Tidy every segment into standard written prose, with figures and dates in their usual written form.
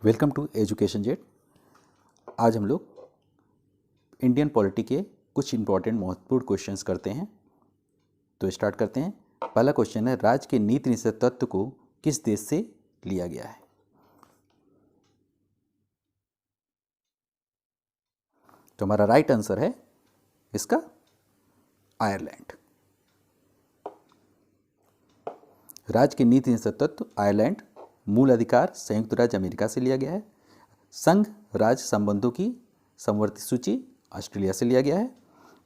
Welcome to education jet. आज हम लोग इंडियन पॉलिटी के कुछ इंपॉर्टेंट महत्वपूर्ण क्वेश्चंस करते हैं। तो स्टार्ट करते हैं। पहला क्वेश्चन है, राज्य के नीति निषेध तत्व को किस देश से लिया गया है? तो हमारा राइट आंसर है इसका आयरलैंड। राज्य के नीति निषेध तत्व आयरलैंड। मूल अधिकार संयुक्त राज्य अमेरिका से लिया गया है। संघ राज्य संबंधों की समवर्ती सूची ऑस्ट्रेलिया से लिया गया है।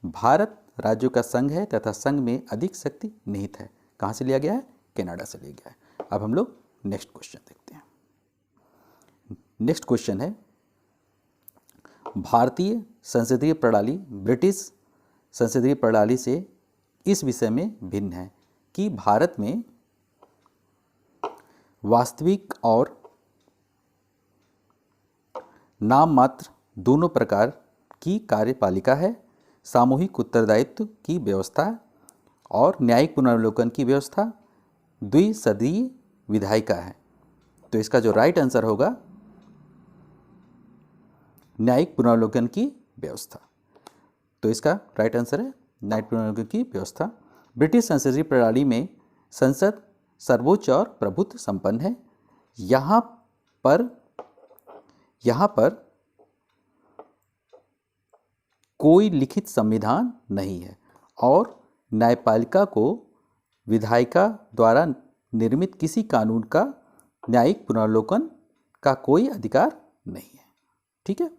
भारत राज्यों का संघ है तथा संघ में अधिक शक्ति निहित है। कहाँ से लिया गया है? कनाडा से लिया गया है। अब हम लोग नेक्स्ट क्वेश्चन देखते हैं। नेक्स्ट क्वेश्चन है, भारतीय संसदीय प्रणाली ब्रिटिश संसदीय प्रणाली से इस विषय में भिन्न है कि भारत में वास्तविक और नाम मात्र दोनों प्रकार की कार्यपालिका है, सामूहिक उत्तरदायित्व की व्यवस्था और न्यायिक पुनर्वलोकन की व्यवस्था, द्विसदीय विधायिका है। तो इसका जो राइट आंसर होगा न्यायिक पुनर्वलोकन की व्यवस्था। तो इसका राइट आंसर है न्यायिक पुनर्वलोकन की व्यवस्था। ब्रिटिश संसदीय प्रणाली में संसद सर्वोच्च और प्रभुत्व संपन्न है। यहाँ पर कोई लिखित संविधान नहीं है और न्यायपालिका को विधायिका द्वारा निर्मित किसी कानून का न्यायिक पुनर्वलोकन का कोई अधिकार नहीं है। ठीक है।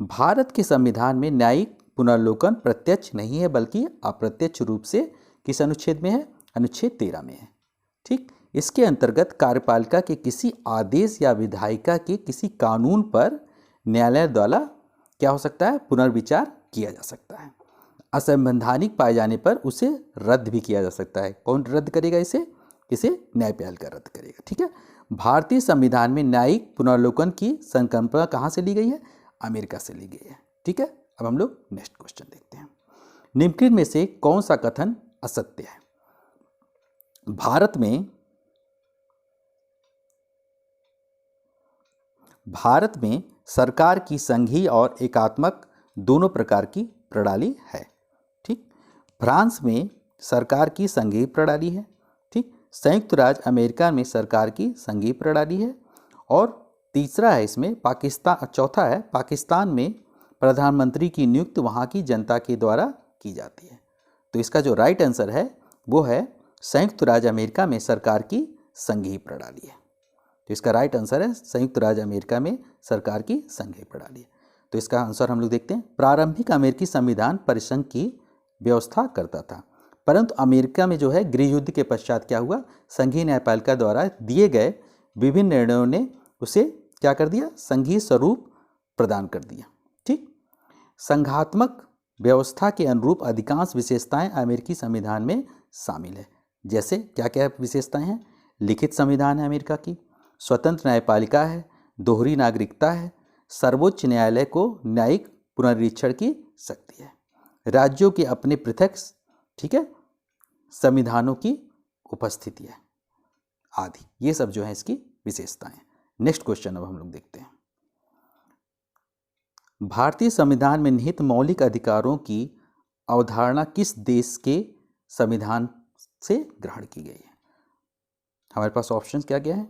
भारत के संविधान में न्यायिक पुनर्वलोकन प्रत्यक्ष नहीं है बल्कि अप्रत्यक्ष रूप से किस अनुच्छेद में है? अनुच्छेद 13 में है। ठीक। इसके अंतर्गत कार्यपालिका के किसी आदेश या विधायिका के किसी कानून पर न्यायालय द्वारा क्या हो सकता है? पुनर्विचार किया जा सकता है। असंवैधानिक पाए जाने पर उसे रद्द भी किया जा सकता है। कौन रद्द करेगा इसे? इसे न्यायपालिका रद्द करेगा। ठीक है। भारतीय संविधान में न्यायिक पुनर्वलोकन की संकल्पना कहाँ से ली गई है? अमेरिका से ली गई है। ठीक है। अब हम लोग नेक्स्ट क्वेश्चन देखते हैं। निम्नलिखित में से कौन सा कथन असत्य है? भारत में सरकार की संघीय और एकात्मक दोनों प्रकार की प्रणाली है। ठीक। फ्रांस में सरकार की संघीय प्रणाली है। ठीक। संयुक्त राज्य अमेरिका में सरकार की संघीय प्रणाली है। और तीसरा है इसमें पाकिस्तान, चौथा है पाकिस्तान में प्रधानमंत्री की नियुक्ति वहाँ की जनता के द्वारा की जाती है। तो इसका जो राइट आंसर है वो है संयुक्त राज्य अमेरिका में सरकार की संघीय प्रणाली है। तो इसका राइट आंसर है संयुक्त राज्य अमेरिका में सरकार की संघीय प्रणाली है। तो इसका आंसर हम लोग देखते हैं। प्रारंभिक अमेरिकी संविधान परिसंघ की व्यवस्था करता था, परंतु अमेरिका में जो है गृह युद्ध के पश्चात क्या हुआ? संघीय न्यायपालिका द्वारा दिए गए विभिन्न निर्णयों ने उसे क्या कर दिया? संघीय स्वरूप प्रदान कर दिया। ठीक। संघात्मक व्यवस्था के अनुरूप अधिकांश विशेषताएं अमेरिकी संविधान में शामिल है। जैसे क्या क्या विशेषताएं हैं? लिखित संविधान है अमेरिका की, स्वतंत्र न्यायपालिका है, दोहरी नागरिकता है, सर्वोच्च न्यायालय को न्यायिक पुनर्निरीक्षण की शक्ति है, राज्यों के अपने पृथक ठीक है संविधानों की उपस्थिति है आदि। ये सब जो है इसकी विशेषताएं। नेक्स्ट क्वेश्चन अब हम लोग देखते हैं। भारतीय संविधान में निहित मौलिक अधिकारों की अवधारणा किस देश के संविधान से ग्रहण की गई है? हमारे पास ऑप्शंस क्या क्या है?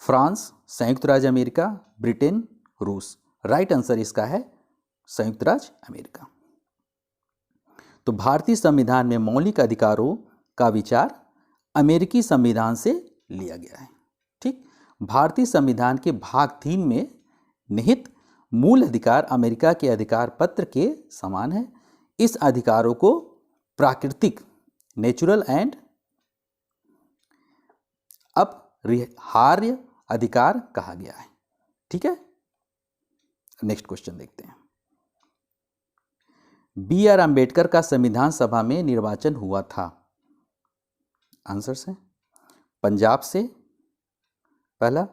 फ्रांस, संयुक्त राज्य अमेरिका, ब्रिटेन, रूस। राइट आंसर इसका है संयुक्त राज्य अमेरिका। तो भारतीय संविधान में मौलिक अधिकारों का विचार अमेरिकी संविधान से लिया गया है। ठीक। भारतीय संविधान के भाग 3 में निहित मूल अधिकार अमेरिका के अधिकार पत्र के समान है। इस अधिकारों को प्राकृतिक नेचुरल एंड अपरिहार्य अधिकार कहा गया है। ठीक है। नेक्स्ट क्वेश्चन देखते हैं। B.R. अम्बेडकर का संविधान सभा में निर्वाचन हुआ था। आंसर है पंजाब से पहला,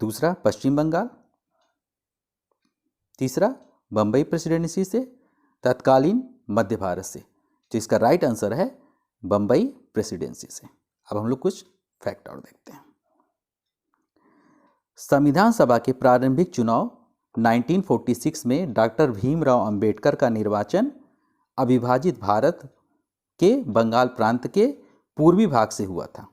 दूसरा प्रेसिडेंसी बंगाल, तीसरा बंबई प्रेसिडेंसी से, तत्कालीन मध्य भारत से। तो इसका राइट आंसर है बंबई प्रेसिडेंसी से। अब हम लोग कुछ फैक्ट और देखते हैं। संविधान सभा के प्रारंभिक चुनाव 1946 में डॉक्टर भीमराव अंबेडकर का निर्वाचन अविभाजित भारत के बंगाल प्रांत के पूर्वी भाग से हुआ था।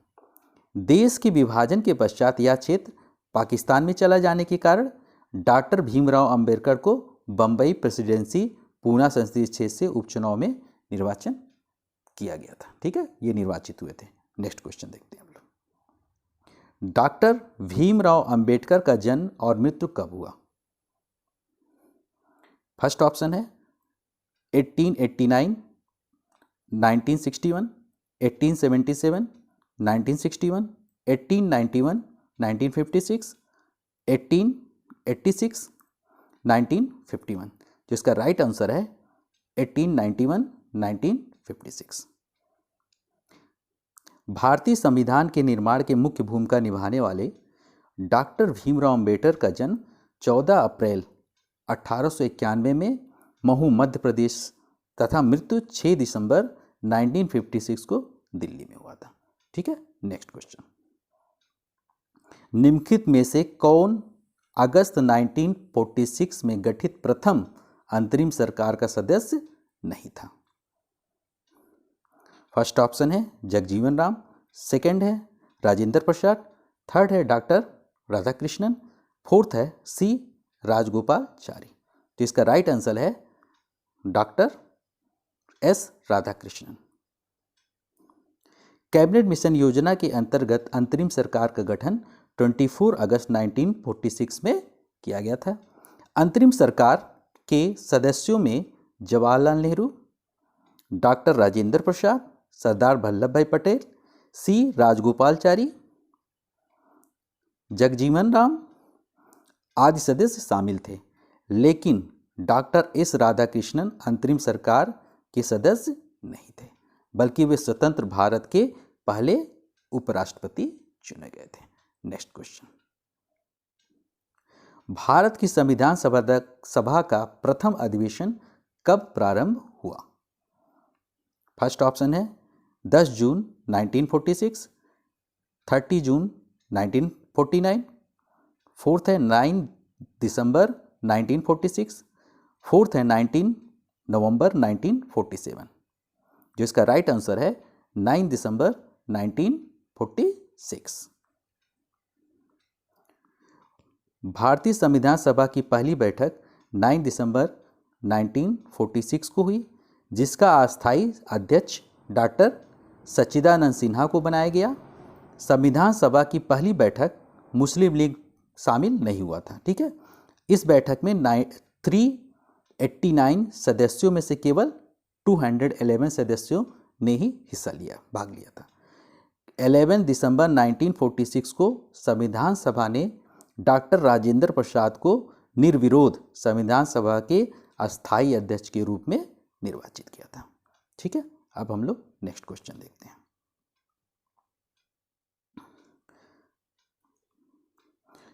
देश के विभाजन के पश्चात यह क्षेत्र पाकिस्तान में चला जाने के कारण डॉक्टर भीमराव अंबेडकर को बम्बई प्रेसिडेंसी पूना संसदीय क्षेत्र से उपचुनाव में निर्वाचन किया गया था। ठीक है, ये निर्वाचित हुए थे। नेक्स्ट क्वेश्चन देखते हैं हम लोग। डॉक्टर भीमराव अंबेडकर का जन्म और मृत्यु कब हुआ? फर्स्ट ऑप्शन है 1889, 1961, 1877, 1961, 1891, 1956, 1886, 1951। जिसका राइट आंसर है 1891, 1956। भारतीय संविधान के निर्माण के मुख्य भूमिका निभाने वाले डॉक्टर भीमराव अंबेडकर का जन्म 14 अप्रैल 1891 में महू मध्य प्रदेश तथा मृत्यु 6 दिसंबर 1956 को दिल्ली में हुआ था। ठीक है, नेक्स्ट क्वेश्चन। निम्नलिखित में से कौन अगस्त 1946 में गठित प्रथम अंतरिम सरकार का सदस्य नहीं था? फर्स्ट ऑप्शन है जगजीवन राम, सेकंड है राजेंद्र प्रसाद, थर्ड है डॉक्टर राधाकृष्णन, फोर्थ है सी राजगोपालचारी। तो इसका राइट आंसर है doctor S Radhakrishnan. Cabinet mission योजना के अंतर्गत अंतरिम सरकार का गठन 24 अगस्त 1946 में किया गया था। अंतरिम सरकार के सदस्यों में जवाहरलाल नेहरू, डॉक्टर राजेंद्र प्रसाद, सरदार वल्लभ भाई पटेल, सी राजगोपालचारी, जगजीवन राम आदि सदस्य शामिल थे, लेकिन डॉक्टर एस राधाकृष्णन अंतरिम सरकार के सदस्य नहीं थे, बल्कि वे स्वतंत्र भारत के पहले उपराष्ट्रपति चुने गए थे। Next question. भारत की संविधान सभा का प्रथम अधिवेशन कब प्रारंभ हुआ? फर्स्ट ऑप्शन है 10 जून 1946, 30 जून 1949, फोर्थ है 9 दिसंबर 1946, फोर्थ है 19 नवंबर 1947। जो इसका राइट आंसर है 9 दिसंबर 1946। भारतीय संविधान सभा की पहली बैठक 9 दिसंबर 1946 को हुई, जिसका अस्थायी अध्यक्ष डॉक्टर सच्चिदानंद सिन्हा को बनाया गया। संविधान सभा की पहली बैठक मुस्लिम लीग शामिल नहीं हुआ था। ठीक है, इस बैठक में 389 सदस्यों में से केवल 211 सदस्यों ने ही भाग लिया था। 11 दिसंबर 1946 को संविधान सभा ने डॉक्टर राजेंद्र प्रसाद को निर्विरोध संविधान सभा के अस्थायी अध्यक्ष के रूप में निर्वाचित किया था। ठीक है, अब हम लोग नेक्स्ट क्वेश्चन देखते हैं।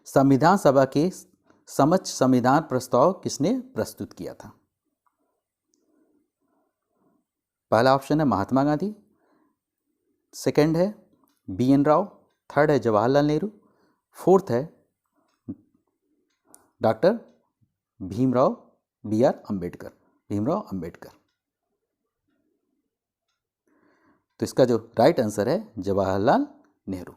संविधान सभा के समक्ष संविधान प्रस्ताव किसने प्रस्तुत किया था? पहला ऑप्शन है महात्मा गांधी, सेकंड है BN राव, थर्ड है जवाहरलाल नेहरू, फोर्थ है डॉक्टर भीमराव अंबेडकर। तो इसका जो राइट आंसर है जवाहरलाल नेहरू।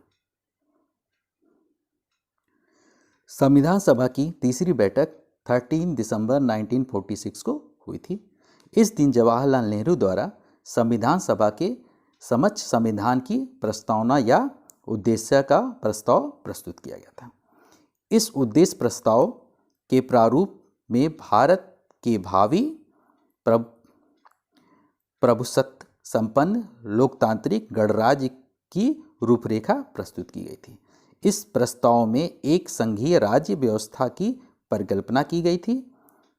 संविधान सभा की तीसरी बैठक 13 दिसंबर 1946 को हुई थी। इस दिन जवाहरलाल नेहरू द्वारा संविधान सभा के समक्ष संविधान की प्रस्तावना या उद्देश्य का प्रस्ताव प्रस्तुत किया गया था। इस उद्देश्य प्रस्ताव के प्रारूप में भारत के भावी प्रभुसत्ता संपन्न लोकतांत्रिक गणराज्य की रूपरेखा प्रस्तुत की गई थी। इस प्रस्ताव में एक संघीय राज्य व्यवस्था की परिकल्पना की गई थी,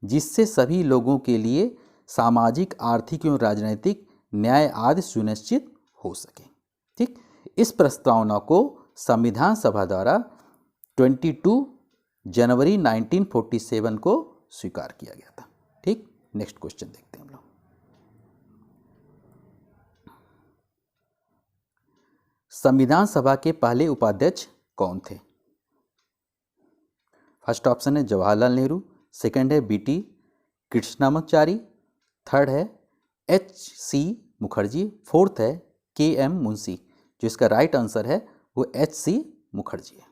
जिससे सभी लोगों के लिए सामाजिक, आर्थिक एवं राजनीतिक न्याय आदि सुनिश्चित हो सके। ठीक, इस प्रस्तावना को संविधान सभा द्वारा 22 जनवरी 1947 को स्वीकार किया गया था। ठीक, नेक्स्ट क्वेश्चन देखते हैं हम लोग। संविधान सभा के पहले उपाध्यक्ष कौन थे? फर्स्ट ऑप्शन है जवाहरलाल नेहरू, सेकंड है बीटी कृष्णामाचारी, थर्ड है एच.सी. मुखर्जी, फोर्थ है के.एम. मुंशी। जो इसका राइट आंसर है वो एच.सी. मुखर्जी है।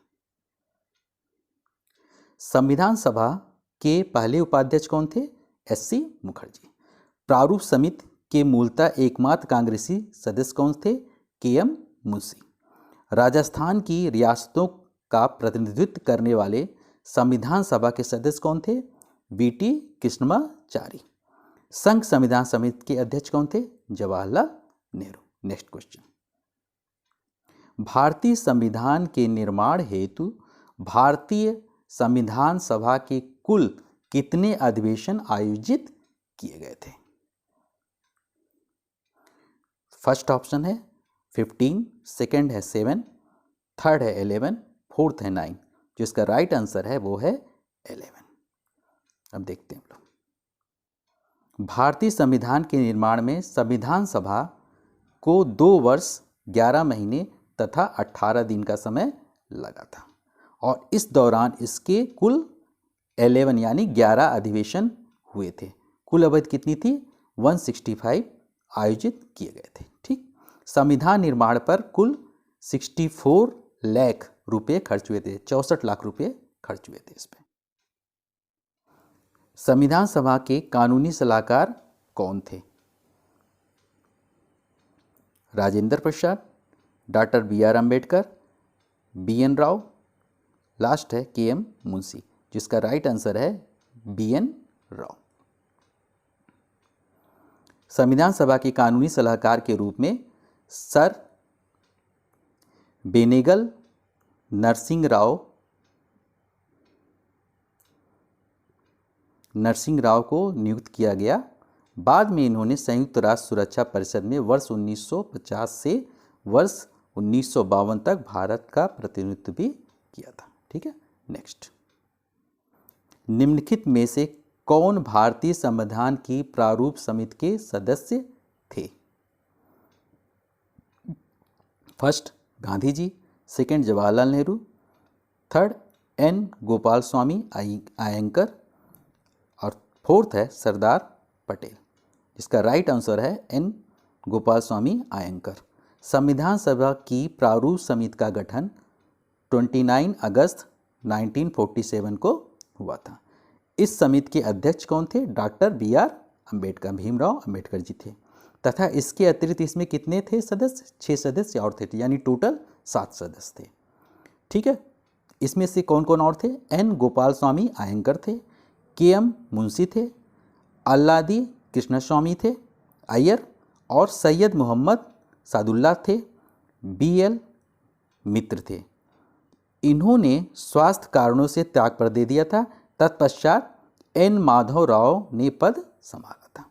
संविधान सभा के पहले उपाध्यक्ष कौन थे? एस.सी. मुखर्जी। प्रारूप समिति के मूलतः एकमात्र कांग्रेसी सदस्य कौन थे? के.एम. मुंशी। राजस्थान की रियासतों का प्रतिनिधित्व करने वाले संविधान सभा के सदस्य कौन थे? बी.टी. कृष्णामाचारी। संघ संविधान समिति के अध्यक्ष कौन थे? जवाहरलाल नेहरू। नेक्स्ट क्वेश्चन, भारतीय संविधान के निर्माण हेतु भारतीय संविधान सभा के कुल कितने अधिवेशन आयोजित किए गए थे? फर्स्ट ऑप्शन है 15, सेकंड है 7, थर्ड है 11, फोर्थ है 9। जो इसका राइट आंसर है वो है 11। अब देखते हैं हम लोग। भारतीय संविधान के निर्माण में संविधान सभा को 2 वर्ष 11 महीने तथा 18 दिन का समय लगा था और इस दौरान इसके कुल 11 यानी 11 अधिवेशन हुए थे। कुल अवधि कितनी थी? 165 आयोजित किए गए थे। ठीक, संविधान निर्माण पर कुल 64 लाख रुपए खर्च हुए थे, 64 लाख रुपए खर्च हुए थे इस पे। संविधान सभा के कानूनी सलाहकार कौन थे? Rajendra Prasad, doctor B R. Ambedkar, B N. Rao, last है के.एम. मुंशी। जिसका राइट आंसर है बी.एन. राव। संविधान सभा के कानूनी सलाहकार के रूप में सर बेनेगल नरसिंह राव को नियुक्त किया गया। बाद में इन्होंने संयुक्त राष्ट्र सुरक्षा परिषद में वर्ष 1950 से वर्ष 1952 तक भारत का प्रतिनिधित्व भी किया था। ठीक है, नेक्स्ट, निम्नलिखित में से कौन भारतीय संविधान की प्रारूप समिति के सदस्य थे? First Gandhi ji, second Jawaharlal Nehru, third N Gopalaswami Ayyangar और फोर्थ है सरदार पटेल। जिसका राइट आंसर है एन गोपाल स्वामी अयंकर। संविधान सभा की प्रारूप समिति का गठन 29 अगस्त 1947 को हुआ था। इस समिति के अध्यक्ष कौन थे? Doctor B R. अम्बेडकर, भीमराव अम्बेडकर जी थे। तथा इसके अतिरिक्त इसमें कितने थे सदस्य? 6 सदस्य और थे, यानी टोटल 7 सदस्य थे। ठीक है, इसमें से कौन कौन और थे? एन गोपाल स्वामी अयंकर थे, के.एम. मुंशी थे, अल्लादी कृष्णस्वामी थे अय्यर और सैयद मोहम्मद सादुल्लाह थे, बी.एल. मित्र थे। इन्होंने स्वास्थ्य कारणों से त्याग पर दे दिया था। तत्पश्चात एन माधव राव ने पद संभाला था।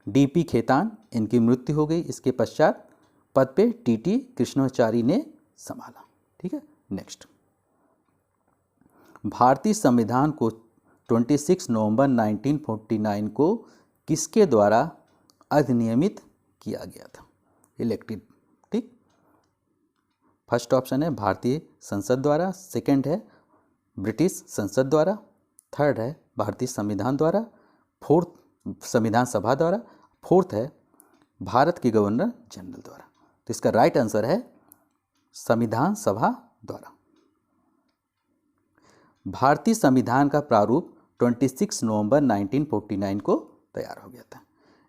डी.पी. खेतान, इनकी मृत्यु हो गई। इसके पश्चात पद पे टी.टी. कृष्णाचारी ने संभाला। ठीक है, नेक्स्ट, भारतीय संविधान को 26 नवंबर 1949 को किसके द्वारा अधिनियमित किया गया था? इलेक्टेड। ठीक, फर्स्ट ऑप्शन है भारतीय संसद द्वारा, सेकंड है ब्रिटिश संसद द्वारा, थर्ड है भारतीय संविधान द्वारा, फोर्थ संविधान सभा द्वारा, फोर्थ है भारत के गवर्नर जनरल द्वारा। तो इसका राइट आंसर है संविधान सभा द्वारा। भारतीय संविधान का प्रारूप 26 नवंबर 1949 को तैयार हो गया था,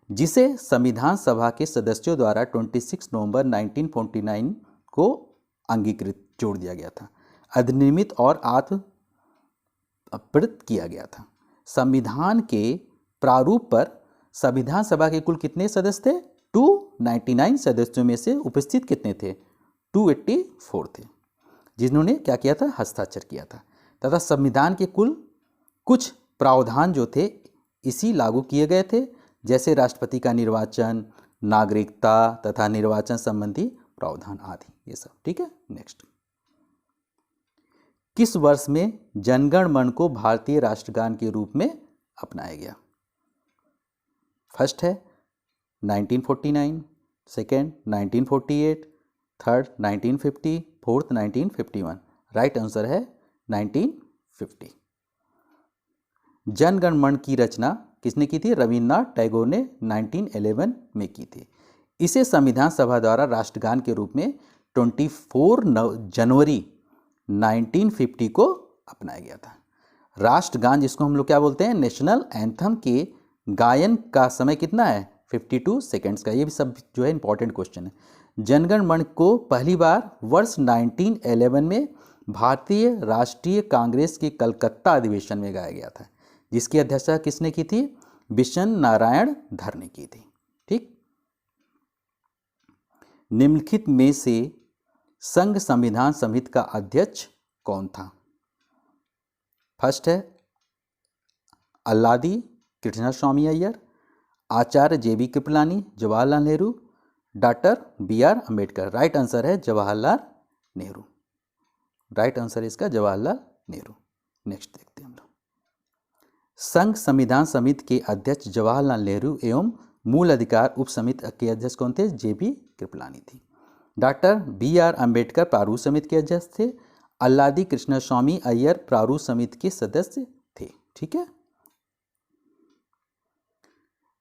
जिसे संविधान सभा के सदस्यों द्वारा 26 नवंबर 1949 को अंगीकृत जोड़ दिया गया था, अधिनियमित और आत्मप्रत किया गया था। संविधान के प्रारूप पर संविधान सभा के कुल कितने सदस्य थे? 299 सदस्यों में से उपस्थित कितने थे? 284 थे, जिन्होंने क्या किया था? हस्ताक्षर किया था। तथा संविधान के कुल कुछ प्रावधान जो थे इसी लागू किए गए थे, जैसे राष्ट्रपति का निर्वाचन, नागरिकता तथा निर्वाचन संबंधी प्रावधान आदि, ये सब। ठीक है, नेक्स्ट, किस वर्ष में जनगण मन को भारतीय राष्ट्रगान के रूप में अपनाया गया? फर्स्ट है 1949, second 1948, third 1950, fourth 1951। Right answer है 1950। जन गण मन की रचना किसने की थी? रविन्द्रनाथ टैगोर ने 1911 में की थी। इसे संविधान सभा द्वारा राष्ट्रगान के रूप में 24 जनवरी 1950 को अपनाया गया था। राष्ट्रगान जिसको हम लोग क्या बोलते हैं? नेशनल एंथम के गायन का समय कितना है? 52 सेकेंड्स का। ये भी सब जो है इंपॉर्टेंट क्वेश्चन है। जनगण मन को पहली बार वर्ष 1911 में भारतीय राष्ट्रीय कांग्रेस के कलकत्ता अधिवेशन में गाया गया था, जिसकी अध्यक्षता किसने की थी? बिशन नारायण धर ने की थी। ठीक। निम्नलिखित में से संघ संविधान समिति का अध्यक्ष कौन था? फर्स्ट है अल्लादी कृष्णस्वामी अय्यर, आचार्य JB Kripalani, Jawaharlal Nehru, doctor BR Ambedkar. Right answer है जवाहरलाल नेहरू। राइट आंसर है इसका जवाहरलाल नेहरू। नेक्स्ट देखते हैं हम लोग। संघ संविधान समिति के अध्यक्ष जवाहरलाल नेहरू एवं मूल अधिकार उप समिति के अध्यक्ष कौन थे? JB कृपलानी थी। डॉक्टर BR अम्बेडकर प्रारूप समिति के अध्यक्ष थे। अल्लादी कृष्णस्वामी अय्यर प्रारूप समिति के सदस्य थे। ठीक है।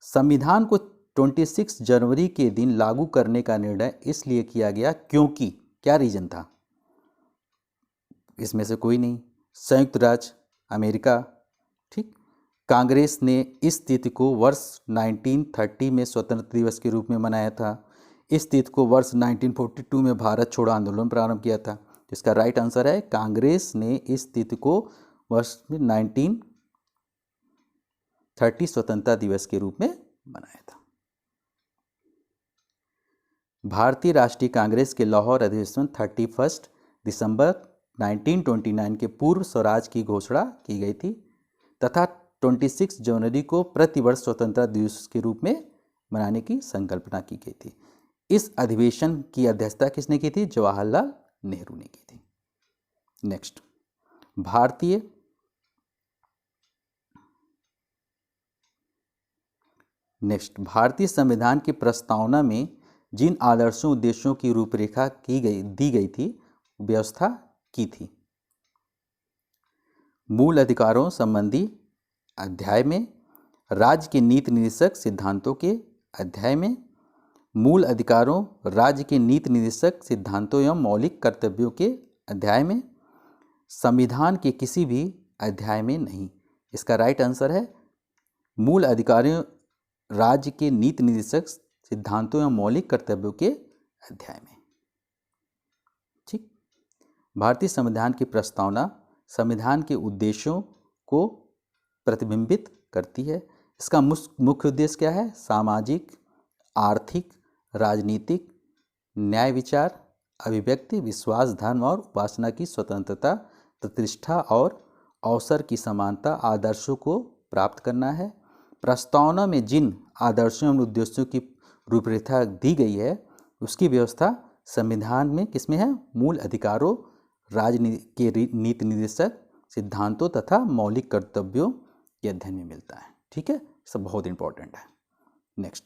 संविधान को 26 जनवरी के दिन लागू करने का निर्णय इसलिए किया गया क्योंकि क्या रीजन था? इसमें से कोई नहीं। संयुक्त राज्य अमेरिका। ठीक। कांग्रेस ने इस तिथि को वर्ष 1930 में स्वतंत्रता दिवस के रूप में मनाया था। इस तिथि को वर्ष 1942 में भारत छोड़ो आंदोलन प्रारंभ किया था। इसका राइट आंसर है कांग्रेस ने इस तिथि को वर्ष 1930 स्वतंत्रता दिवस के रूप में मनाया था। भारतीय राष्ट्रीय कांग्रेस के लाहौर अधिवेशन 31 दिसंबर 1929 के पूर्व स्वराज की घोषणा की गई थी तथा 26 जनवरी को प्रतिवर्ष स्वतंत्रता दिवस के रूप में मनाने की संकल्पना की गई थी। इस अधिवेशन की अध्यक्षता किसने की थी? जवाहरलाल नेहरू ने की थी। नेक्स्ट, भारतीय संविधान की प्रस्तावना में जिन आदर्शों उद्देश्यों की रूपरेखा दी गई थी, व्यवस्था की थी। मूल अधिकारों संबंधी अध्याय में, राज्य के नीति निर्देशक सिद्धांतों के अध्याय में, मूल अधिकारों राज्य के नीति निर्देशक सिद्धांतों एवं मौलिक कर्तव्यों के अध्याय में, संविधान के किसी भी अध्याय में नहीं। इसका राइट आंसर है मूल अधिकारों राज्य के नीति निर्देशक सिद्धांतों एवं मौलिक कर्तव्यों के अध्याय में। ठीक। भारतीय संविधान की प्रस्तावना संविधान के उद्देश्यों को प्रतिबिंबित करती है। इसका मुख्य उद्देश्य क्या है? सामाजिक, आर्थिक, राजनीतिक, न्याय विचार, अभिव्यक्ति, विश्वास, धर्म और उपासना की स्वतंत्रता, प्रतिष्ठा और अवसर की समानता आदर्शों को प्राप्त करना है। प्रस्तावना में जिन आदर्शों और उद्देश्यों की रूपरेखा दी गई है उसकी व्यवस्था संविधान में किसमें है? मूल अधिकारों राज्य के नीति निर्देशक सिद्धांतों तथा मौलिक कर्तव्यों के अध्ययन में मिलता है। ठीक है, सब बहुत इंपॉर्टेंट है। नेक्स्ट,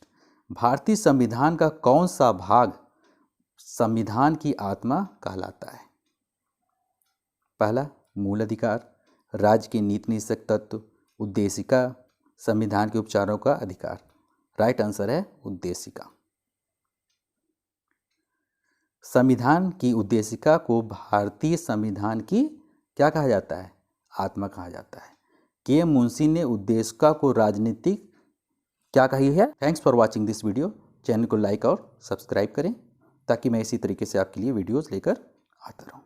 भारतीय संविधान का कौन सा भाग संविधान की आत्मा कहलाता है? पहला, मूल अधिकार, राज्य के नीति निर्देशक तत्व, उद्देशिका, संविधान के उपचारों का अधिकार। राइट आंसर है उद्देशिका। संविधान की उद्देशिका को भारतीय संविधान की क्या कहा जाता है? आत्मा कहा जाता है। के मुंशी ने उद्देशिका को राजनीतिक क्या कही है? Thanks for watching this video. Channel को लाइक और सब्सक्राइब करें ताकि मैं इसी तरीके से आपके लिए वीडियोस लेकर आता रहूं।